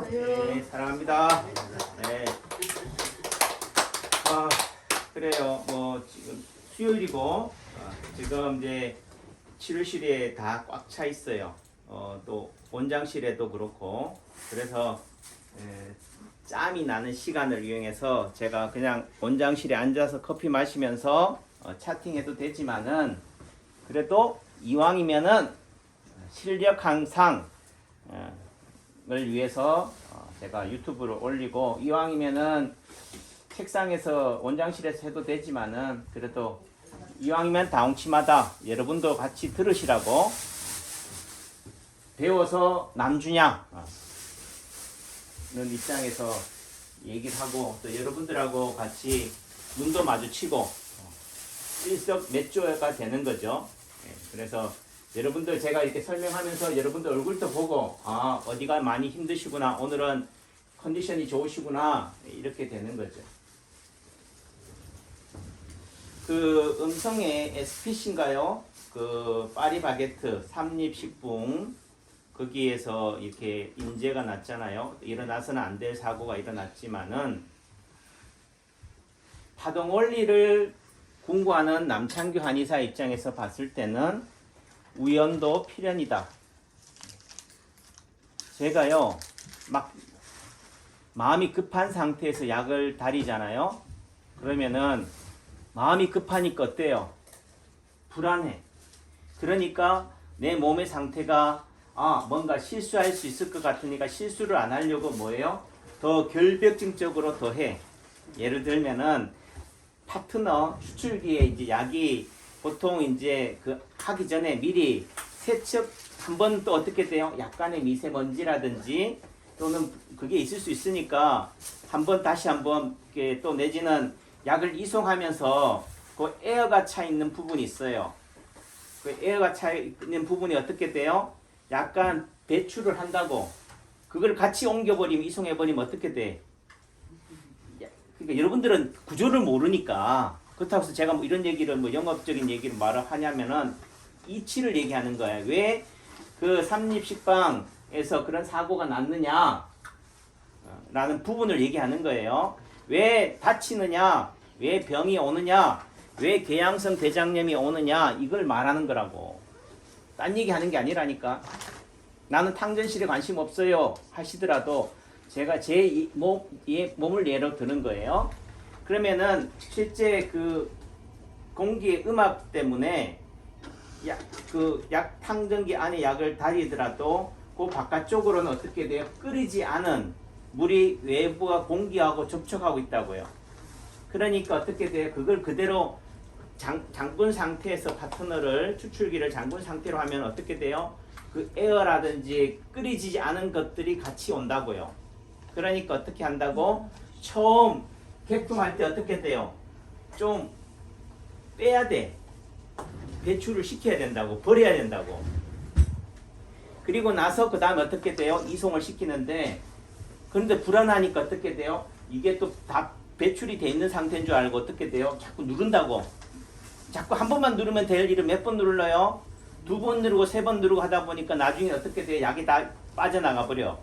네, 사랑합니다. 네. 그래요. 뭐 지금 수요일이고 지금 이제 치료실에 다 꽉 차 있어요. 또 원장실에도 그렇고 그래서 짬이 나는 시간을 이용해서 제가 그냥 원장실에 앉아서 커피 마시면서 차팅해도 되지만은 그래도 이왕이면은 실력 향상을 위해서 제가 유튜브를 올리고 이왕이면은 책상에서 원장실에서 해도 되지만은 그래도 이왕이면 다홍치마다 여러분도 같이 들으시라고 배워서 남주냐는 입장에서 얘기를 하고 또 여러분들하고 같이 눈도 마주치고 일석몇조가 되는 거죠. 그래서 여러분들 제가 이렇게 설명하면서 여러분들 얼굴도 보고 어디가 많이 힘드시구나, 오늘은 컨디션이 좋으시구나, 이렇게 되는 거죠. 그 음성의 SPC인가요? 그 파리바게트 삼립식품 거기에서 이렇게 인재가 났잖아요. 일어나서는 안 될 사고가 일어났지만은 파동 원리를 공부하는 남창규 한의사 입장에서 봤을 때는 우연도 필연이다. 제가요 막 마음이 급한 상태에서 약을 다리잖아요. 그러면은 마음이 급하니까 어때요? 불안해. 그러니까 내 몸의 상태가 뭔가 실수할 수 있을 것 같으니까 실수를 안 하려고 뭐예요? 더 결벽증적으로 더 해. 예를 들면은 파트너 추출기에 이제 약이 보통 이제 그 하기 전에 미리 세척 한번 또 어떻게 돼요? 약간의 미세먼지라든지 또는 그게 있을 수 있으니까 한번 다시 한번 또 내지는 약을 이송하면서 그 에어가 차 있는 부분이 있어요. 그 에어가 차 있는 부분이 어떻게 돼요? 약간 배출을 한다고. 그걸 같이 옮겨버리면 이송해버리면 어떻게 돼? 그러니까 여러분들은 구조를 모르니까 그렇다고 해서 제가 뭐 이런 얘기를 뭐 영업적인 얘기를 말을 하냐면은 이치를 얘기하는 거예요. 왜 그 삼립식빵에서 그런 사고가 났느냐 라는 부분을 얘기하는 거예요. 왜 다치느냐, 왜 병이 오느냐, 왜 궤양성 대장염이 오느냐, 이걸 말하는 거라고. 딴 얘기 하는 게 아니라니까. 나는 탕전실에 관심 없어요 하시더라도 제가 제 몸을 예로 드는 거예요. 그러면은 실제 그 공기의 음압 때문에 약 탕전기 안에 약을 다리더라도 그 바깥쪽으로는 어떻게 돼요? 끓이지 않은 물이 외부와 공기하고 접촉하고 있다고요. 그러니까 어떻게 돼요? 그걸 그대로 장군 상태에서 파트너를 추출기를 장군 상태로 하면 어떻게 돼요? 그 에어라든지 끓이지 않은 것들이 같이 온다고요. 그러니까 어떻게 한다고? 처음 개통할 때 어떻게 돼요? 좀 빼야 돼. 배출을 시켜야 된다고. 버려야 된다고. 그리고 나서 그 다음에 어떻게 돼요? 이송을 시키는데 그런데 불안하니까 어떻게 돼요? 이게 또 다 배출이 돼 있는 상태인 줄 알고 어떻게 돼요? 자꾸 누른다고. 자꾸 한 번만 누르면 될 일을 몇 번 눌러요? 2번 누르고 3번 누르고 하다 보니까 나중에 어떻게 돼요? 약이 다 빠져나가 버려.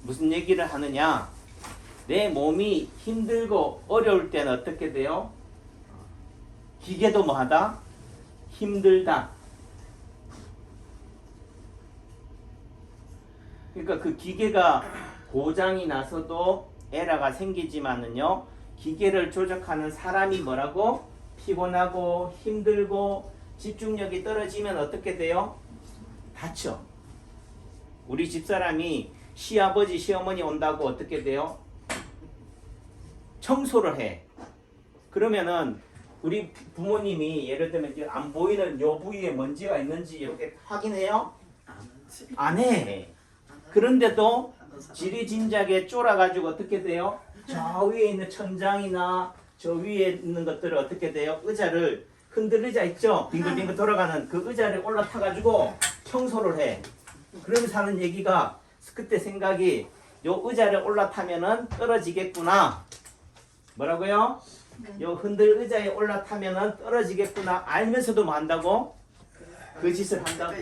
무슨 얘기를 하느냐? 내 몸이 힘들고 어려울 때는 어떻게 돼요? 기계도 뭐하다? 힘들다. 그러니까 그 기계가 고장이 나서도 에러가 생기지만은요, 기계를 조작하는 사람이 뭐라고? 피곤하고 힘들고 집중력이 떨어지면 어떻게 돼요? 다쳐. 우리 집사람이 시아버지 시어머니 온다고 어떻게 돼요? 청소를 해. 그러면은 우리 부모님이 예를 들면 안 보이는 요 부위에 먼지가 있는지 이렇게 확인해요? 안 해. 그런데도 지리짐작에 쫄아가지고 어떻게 돼요? 저 위에 있는 천장이나 저 위에 있는 것들을 어떻게 돼요? 의자를 흔들 의자 있죠? 빙글빙글 돌아가는 그 의자를 올라타가지고 청소를 해. 그러면서 하는 얘기가 그때 생각이 요 의자를 올라타면은 떨어지겠구나. 뭐라고요? 요 흔들 의자에 올라타면은 떨어지겠구나 알면서도 뭐 한다고? 그 짓을 한다고.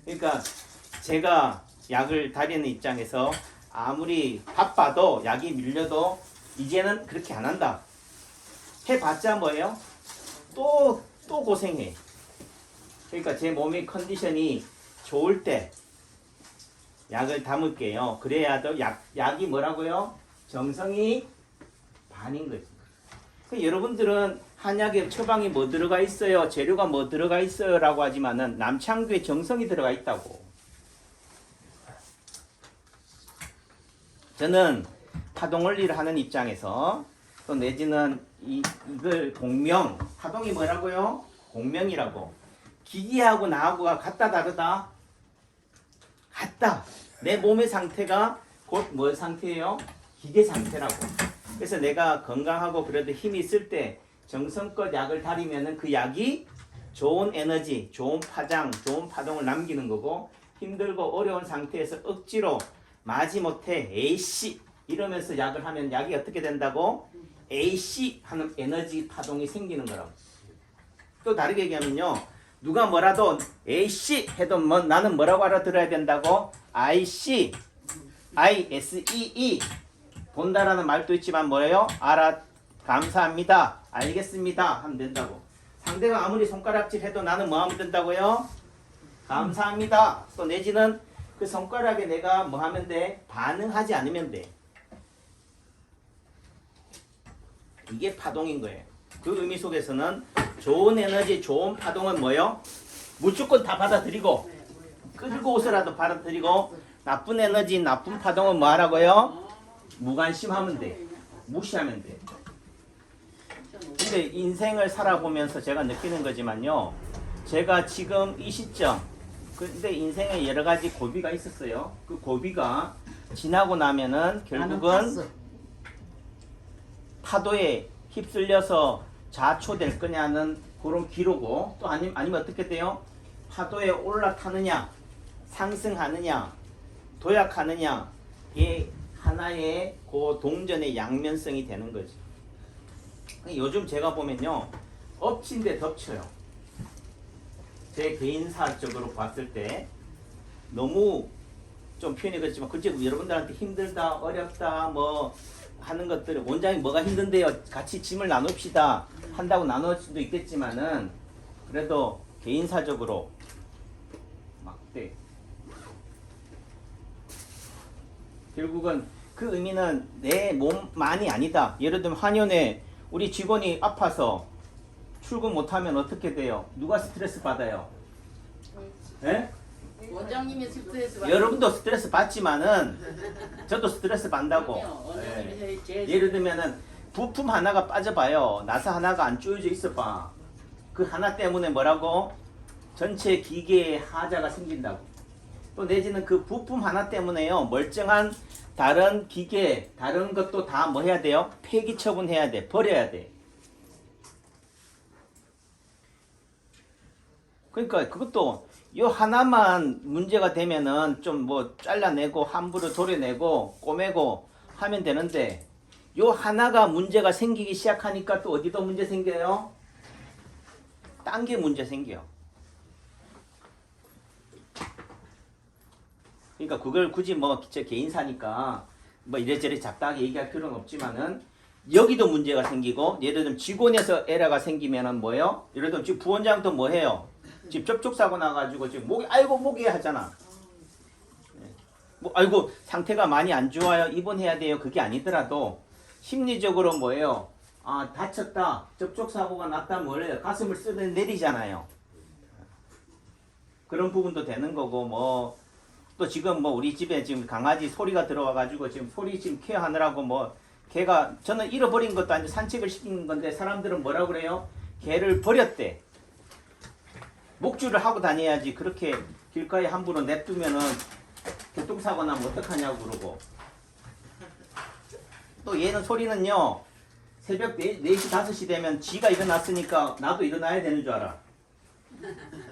그러니까 제가 약을 다리는 입장에서 아무리 바빠도 약이 밀려도 이제는 그렇게 안 한다. 해봤자 뭐예요? 또 고생해. 그러니까 제 몸의 컨디션이 좋을 때 약을 담을게요. 그래야 더 약이 뭐라고요? 정성이 반인 거지. 그러니까 여러분들은 한약에 처방이 뭐 들어가 있어요? 재료가 뭐 들어가 있어요? 라고 하지만은 남창규에 정성이 들어가 있다고. 저는 파동원리를 하는 입장에서 또 내지는 이걸 공명, 파동이 뭐라고요? 공명이라고. 기계하고 나하고가 같다 다르다? 같다. 내 몸의 상태가 곧 뭐 상태예요? 기계 상태라고. 그래서 내가 건강하고 그래도 힘이 있을 때 정성껏 약을 다리면은 그 약이 좋은 에너지, 좋은 파장, 좋은 파동을 남기는 거고, 힘들고 어려운 상태에서 억지로 마지못해 AC 이러면서 약을 하면 약이 어떻게 된다고? AC 하는 에너지 파동이 생기는 거라고. 또 다르게 얘기하면요, 누가 뭐라도 AC 해도 뭐 나는 뭐라고 알아들어야 된다고? IC, ISEE 본다라는 말도 있지만 뭐예요? 감사합니다, 알겠습니다 하면 된다고. 상대가 아무리 손가락질 해도 나는 뭐 하면 된다고요? 감사합니다. 또 내지는 그 손가락에 내가 뭐 하면 돼? 반응하지 않으면 돼. 이게 파동인 거예요. 그 의미 속에서는 좋은 에너지, 좋은 파동은 뭐예요? 무조건 다 받아들이고 끌고 오서라도 받아들이고, 나쁜 에너지, 나쁜 파동은 뭐 하라고요? 무관심하면 돼. 무시하면 돼. 근데 인생을 살아보면서 제가 느끼는 거지만요, 제가 지금 이 시점, 근데 인생에 여러 가지 고비가 있었어요. 그 고비가 지나고 나면은 결국은 파도에 휩쓸려서 좌초될 거냐는 그런 기로고, 또 아니면 어떻게 돼요? 파도에 올라타느냐, 상승하느냐, 도약하느냐, 이게 하나의 그 동전의 양면성이 되는 거지. 요즘 제가 보면요, 엎친 데 덮쳐요. 제 개인사적으로 봤을 때 너무 좀 표현이 그렇지만, 그치, 여러분들한테 힘들다, 어렵다, 뭐 하는 것들, 원장이 뭐가 힘든데요, 같이 짐을 나눕시다 한다고 나눌 수도 있겠지만은, 그래도 개인사적으로 막대. 결국은 그 의미는 내 몸만이 아니다. 예를 들면 한의원에 우리 직원이 아파서 출근 못하면 어떻게 돼요? 누가 스트레스 받아요? 예? 원장님이 스트레스 받. 여러분도 스트레스 받지만은 저도 스트레스 받는다고. 원장님이 제일 예를 들면은 부품 하나가 빠져봐요. 나사 하나가 안 조여져 있어봐. 그 하나 때문에 뭐라고? 전체 기계에 하자가 생긴다고. 또 내지는 그 부품 하나 때문에요, 멀쩡한 다른 기계, 다른 것도 다 뭐 해야 돼요? 폐기 처분해야 돼. 버려야 돼. 그러니까 그것도 요 하나만 문제가 되면은 좀 뭐 잘라내고 함부로 도려내고 꼬매고 하면 되는데, 요 하나가 문제가 생기기 시작하니까 또 어디도 문제 생겨요? 딴 게 문제 생겨요. 그러니까 그걸 굳이 뭐 제 개인사니까 뭐 이래저래 잡다하게 얘기할 필요는 없지만은, 여기도 문제가 생기고, 예를 들면 직원에서 에러가 생기면은 뭐예요? 예를 들면 지금 부원장도 뭐 해요? 지금 접촉사고 나가지고 지금 목이, 아이고 목이 하잖아. 뭐 아이고 상태가 많이 안 좋아요, 입원해야 돼요, 그게 아니더라도 심리적으로 뭐예요? 아, 다쳤다, 접촉사고가 났다, 뭐래요? 가슴을 쓰는 내리잖아요. 그런 부분도 되는 거고, 뭐 또 지금 뭐 우리 집에 지금 강아지 소리가 들어와가지고 지금 소리 지금 케어하느라고 뭐 개가, 저는 잃어버린 것도 아니고 산책을 시킨 건데 사람들은 뭐라 그래요? 개를 버렸대. 목줄을 하고 다녀야지 그렇게 길가에 함부로 냅두면은 교통사고 나면 어떡하냐고 그러고. 또 얘는 소리는요, 새벽 4시 5시 되면 지가 일어났으니까 나도 일어나야 되는 줄 알아.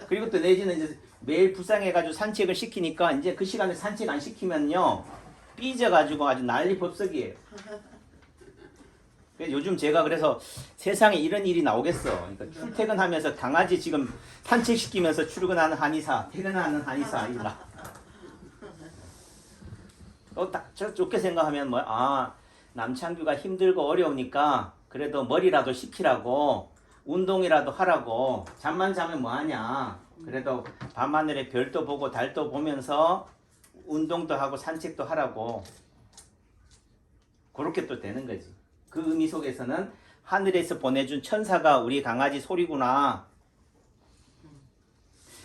그리고 또 내지는 이제 매일 불쌍해가지고 산책을 시키니까 이제 그 시간에 산책 안 시키면요 삐져가지고 아주 난리 법석이에요. 요즘 제가 그래서 세상에 이런 일이 나오겠어. 그러니까 출퇴근하면서 강아지 지금 산책시키면서 출근하는 한의사, 퇴근하는 한의사 일라. 딱 좋게 생각하면 뭐, 남창규가 힘들고 어려우니까 그래도 머리라도 식히라고 운동이라도 하라고 잠만 자면 뭐하냐. 그래도 밤하늘에 별도 보고 달도 보면서 운동도 하고 산책도 하라고. 그렇게 또 되는 거지. 그 의미 속에서는 하늘에서 보내준 천사가 우리 강아지 소리구나.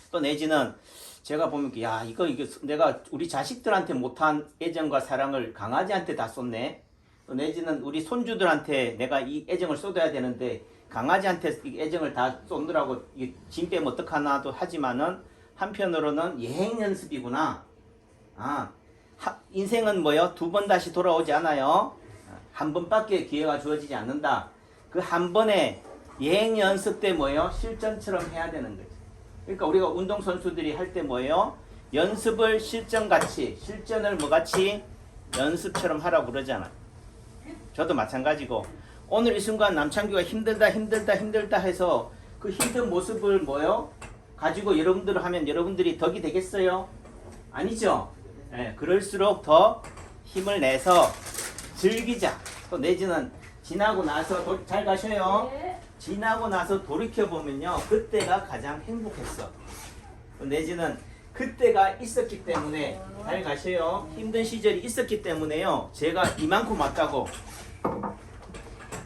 또 내지는 제가 보면 야 이거 내가 우리 자식들한테 못한 애정과 사랑을 강아지한테 다 쏟네. 또 내지는 우리 손주들한테 내가 이 애정을 쏟아야 되는데 강아지한테 이 애정을 다 쏟느라고 짐 빼면 어떡하나도 하지만은 한편으로는 예행 연습이구나. 인생은 뭐요? 두 번 다시 돌아오지 않아요. 한 번밖에 기회가 주어지지 않는다. 그 한 번의 예행 연습 때 뭐예요? 실전처럼 해야 되는 거죠. 그러니까 우리가 운동선수들이 할 때 뭐예요? 연습을 실전같이, 실전을 뭐같이 연습처럼 하라고 그러잖아요. 저도 마찬가지고 오늘 이 순간 남창규가 힘들다 해서 그 힘든 모습을 뭐요? 가지고 여러분들 하면 여러분들이 덕이 되겠어요? 아니죠? 네, 그럴수록 더 힘을 내서 즐기자. 또 내지는 지나고 나서 잘 가셔요. 지나고 나서 돌이켜보면요. 그때가 가장 행복했어. 또 내지는 그때가 있었기 때문에 잘 가셔요. 힘든 시절이 있었기 때문에요. 제가 이만큼 왔다고.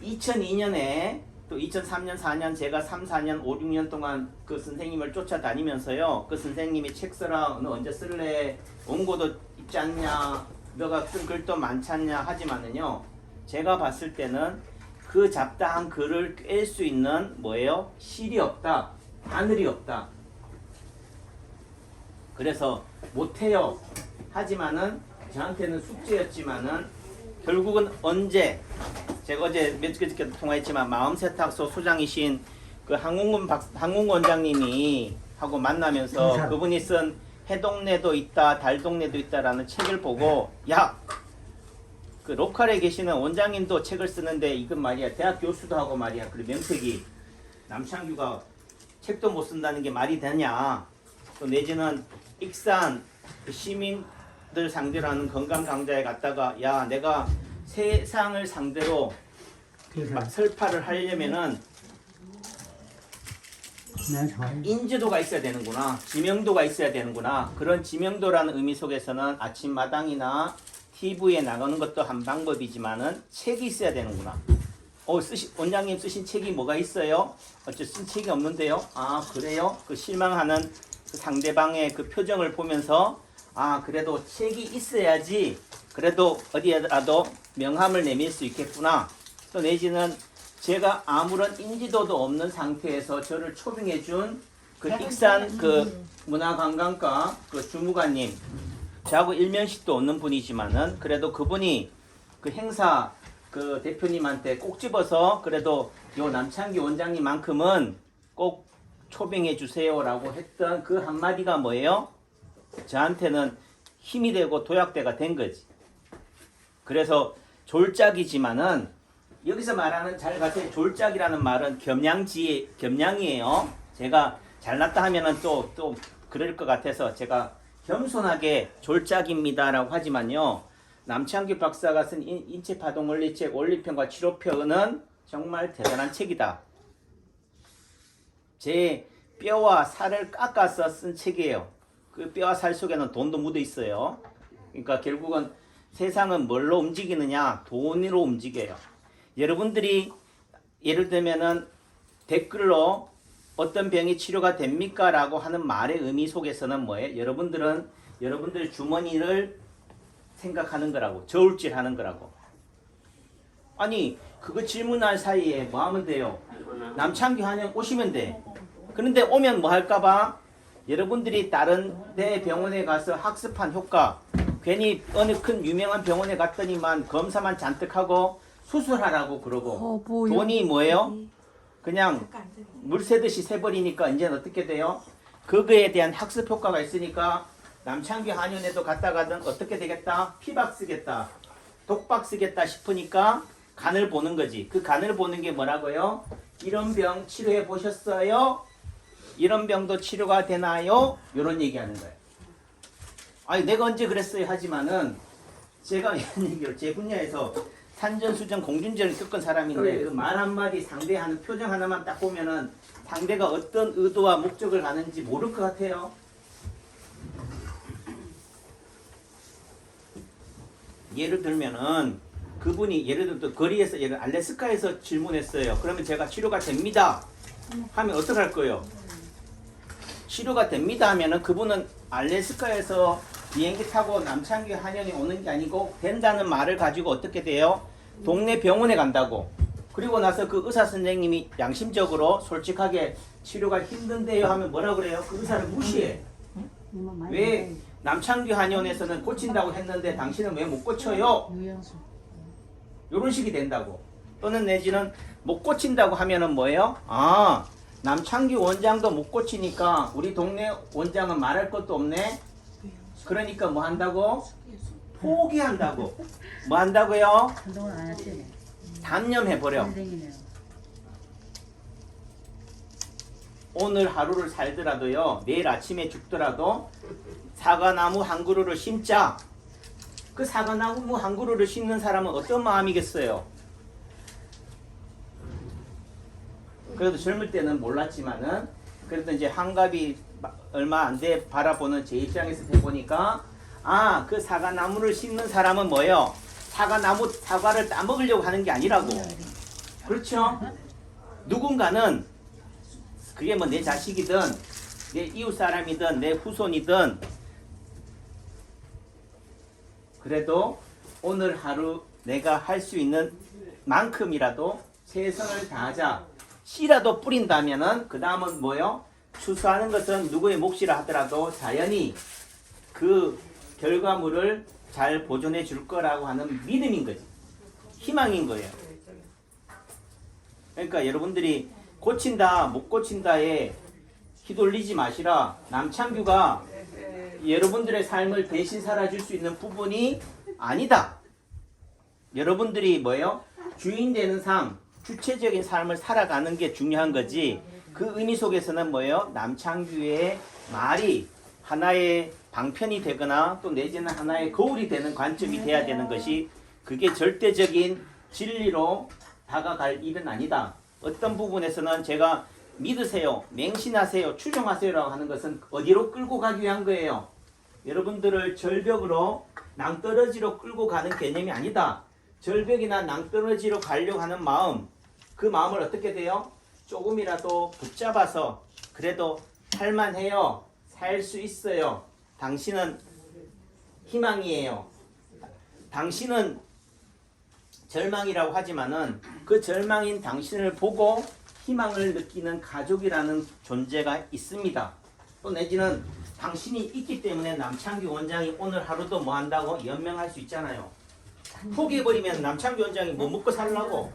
2002년에 또 2003년, 4년 제가 3, 4년, 5, 6년 동안 그 선생님을 쫓아다니면서요. 그 선생님이 책 써라. 너 언제 쓸래? 원고도 있지 않냐? 너가 쓴 글도 많지 않냐? 하지만은요. 제가 봤을 때는 그 잡다한 글을 깰 수 있는 뭐예요? 실이 없다. 바늘이 없다. 그래서 못해요. 하지만은 저한테는 숙제였지만은 결국은 언제 제가 어제 몇 그저께 통화했지만 마음세탁소 소장이신 그 항공군 원장님이 하고 만나면서 그분이 쓴 해동내도 있다 달동내도 있다라는 책을 보고 야 그 로컬에 계시는 원장님도 책을 쓰는데 이건 말이야 대학 교수도 하고 말이야 그리고 명색이 남창규가 책도 못 쓴다는 게 말이 되냐. 또 내지는 익산 그 시민들 상대로 하는 건강 강좌에 갔다가 야 내가 세상을 상대로 설파를 하려면은 인지도가 있어야 되는구나. 지명도가 있어야 되는구나. 그런 지명도라는 의미 속에서는 아침마당이나 TV에 나가는 것도 한 방법이지만은 책이 있어야 되는구나. 원장님 쓰신 책이 뭐가 있어요? 쓴 책이 없는데요. 그래요? 그 실망하는 그 상대방의 그 표정을 보면서 그래도 책이 있어야지 그래도 어디에라도 명함을 내밀 수 있겠구나. 또 내지는 제가 아무런 인지도도 없는 상태에서 저를 초빙해준 그 익산 그 문화관광과 그 주무관님, 저하고 일면식도 없는 분이지만은 그래도 그분이 그 행사 그 대표님한테 꼭 집어서 그래도 요 남창기 원장님만큼은 꼭 초빙해 주세요라고 했던 그 한마디가 뭐예요? 저한테는 힘이 되고 도약대가 된 거지. 그래서 졸작이지만은 여기서 말하는 잘 가세요. 졸작이라는 말은 겸양이에요. 제가 잘났다 하면은 또 그럴 것 같아서 제가 겸손하게 졸작입니다라고 하지만요. 남창규 박사가 쓴 인체파동원리책 원리편과 치료편은 정말 대단한 책이다. 제 뼈와 살을 깎아서 쓴 책이에요. 그 뼈와 살 속에는 돈도 묻어 있어요. 그러니까 결국은 세상은 뭘로 움직이느냐? 돈으로 움직여요. 여러분들이 예를 들면은 댓글로 어떤 병이 치료가 됩니까? 라고 하는 말의 의미 속에서는 뭐예요? 여러분들 주머니를 생각하는 거라고. 저울질 하는 거라고. 아니 그거 질문할 사이에 뭐 하면 돼요? 남창규 한영 오시면 돼. 그런데 오면 뭐 할까봐 여러분들이 다른 데 병원에 가서 학습한 효과 괜히 어느 큰 유명한 병원에 갔더니만 검사만 잔뜩 하고 수술하라고 그러고 돈이 뭐예요? 그냥 물 새듯이 새버리니까 이제는 어떻게 돼요? 그거에 대한 학습 효과가 있으니까 남창규 한의원에도 갔다 가든 어떻게 되겠다? 피박 쓰겠다. 독박 쓰겠다 싶으니까 간을 보는 거지. 그 간을 보는 게 뭐라고요? 이런 병 치료해 보셨어요? 이런 병도 치료가 되나요? 이런 얘기하는 거예요. 아니 내가 언제 그랬어요 하지만은 제가 이런 얘기를 제 분야에서 산전수전 공준전을 겪은 사람인데 그 말 한마디 상대하는 표정 하나만 딱 보면은 상대가 어떤 의도와 목적을 가는지 모를 것 같아요. 예를 들면은 그분이 예를 들어 거리에서 예를 알래스카에서 질문했어요. 그러면 제가 치료가 됩니다 하면 어떡할 거예요? 치료가 됩니다 하면은 그분은 알래스카에서 비행기 타고 남창기 한양에 오는 게 아니고 된다는 말을 가지고 어떻게 돼요? 동네 병원에 간다고. 그리고 나서 그 의사 선생님이 양심적으로 솔직하게 치료가 힘든데요 하면 뭐라 그래요? 그 의사를 무시해. 왜 남창규 한의원에서는 고친다고 했는데 당신은 왜 못 고쳐요? 이런 식이 된다고. 또는 내지는 못 고친다고 하면은 뭐예요? 아, 남창규 원장도 못 고치니까 우리 동네 원장은 말할 것도 없네. 그러니까 뭐 한다고? 포기한다고. 뭐 한다고요? 한동안 안 하시네. 단념해버려. 선생이네요. 오늘 하루를 살더라도요, 내일 아침에 죽더라도 사과나무 한 그루를 심자. 그 사과나무 한 그루를 심는 사람은 어떤 마음이겠어요? 그래도 젊을 때는 몰랐지만은 그래도 이제 환갑이 얼마 안 돼 바라보는 제 입장에서 해보니까 아, 그 사과나무를 심는 사람은 뭐예요? 사과를 따먹으려고 하는 게 아니라고. 그렇죠? 누군가는 그게 뭐 내 자식이든 내 이웃 사람이든 내 후손이든 그래도 오늘 하루 내가 할 수 있는 만큼이라도 최선을 다하자. 씨라도 뿌린다면은 그 다음은 뭐요? 추수하는 것은 누구의 몫이라 하더라도 자연히 그 결과물을 잘 보존해 줄 거라고 하는 믿음인 거지. 희망인 거예요. 그러니까 여러분들이 고친다 못 고친다에 휘둘리지 마시라. 남창규가 여러분들의 삶을 대신 살아줄 수 있는 부분이 아니다. 여러분들이 뭐예요? 주인 되는 삶, 주체적인 삶을 살아가는 게 중요한 거지. 그 의미 속에서는 뭐예요? 남창규의 말이 하나의 방편이 되거나 또 내지는 하나의 거울이 되는 관점이 돼야 되는 것이 그게 절대적인 진리로 다가갈 일은 아니다. 어떤 부분에서는 제가 믿으세요, 맹신하세요, 추종하세요라고 하는 것은 어디로 끌고 가기 위한 거예요? 여러분들을 절벽으로 낭떠러지로 끌고 가는 개념이 아니다. 절벽이나 낭떠러지로 가려고 하는 마음, 그 마음을 어떻게 돼요? 조금이라도 붙잡아서 그래도 살만해요. 살 수 있어요. 당신은 희망이에요. 당신은 절망이라고 하지만은 그 절망인 당신을 보고 희망을 느끼는 가족이라는 존재가 있습니다. 또 내지는 당신이 있기 때문에 남창규 원장이 오늘 하루도 뭐 한다고 연명할 수 있잖아요. 포기해버리면 남창규 원장이 뭐 먹고 살라고?